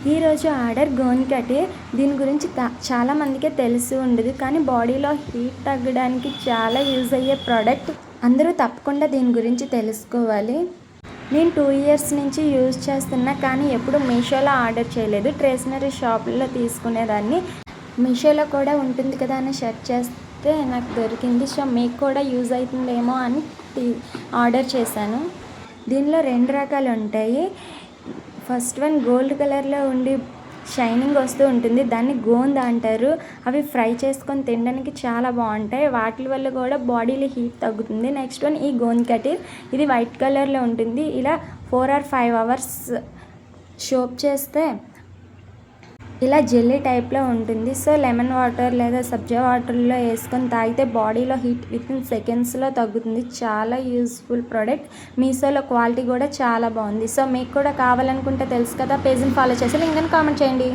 ఈరోజు order gonna కటి. దీని గురించి చాలామందికే తెలిసి ఉండదు, కానీ బాడీలో హీట్ తగ్గడానికి చాలా యూజ్ అయ్యే ప్రోడక్ట్. అందరూ తప్పకుండా దీని గురించి తెలుసుకోవాలి. నేను 2 ఇయర్స్ నుంచి యూజ్ చేస్తున్నా, కానీ ఎప్పుడు మీషోలో ఆర్డర్ చేయలేదు. స్టేషనరీ షాపుల్లో తీసుకునేదాన్ని. మీషోలో కూడా ఉంటుంది కదా అని సెర్చ్ చేస్తే నాకు దొరికింది. సో మీకు కూడా యూజ్ అవుతుందేమో అని ఆర్డర్ చేశాను. దీనిలో 2 రకాలు ఉంటాయి. ఫస్ట్ వన్ గోల్డ్ కలర్లో ఉండి షైనింగ్ వస్తూ ఉంటుంది, దాన్ని గోంద్ అంటారు. అవి ఫ్రై చేసుకొని తినడానికి చాలా బాగుంటాయి. వాటి వల్ల కూడా బాడీలో హీట్ తగ్గుతుంది. నెక్స్ట్ వన్ ఈ గోంద్ కటీర్. ఇది వైట్ కలర్లో ఉంటుంది. ఇలా 4 or 5 hours సోప్ చేస్తే ఇలా జెల్లీ టైప్లో ఉంటుంది. సో లెమన్ వాటర్ లేదా సబ్జా వాటర్లో వేసుకొని తాగితే బాడీలో హీట్ వితిన్ సెకండ్స్లో తగ్గుతుంది. చాలా యూస్ఫుల్ ప్రోడక్ట్. మీషోలో క్వాలిటీ కూడా చాలా బాగుంది. సో మీకు కూడా కావాలనుకుంటే తెలుసు కదా, పేజ్ని ఫాలో చేసి లింక్ని కామెంట్ చేయండి.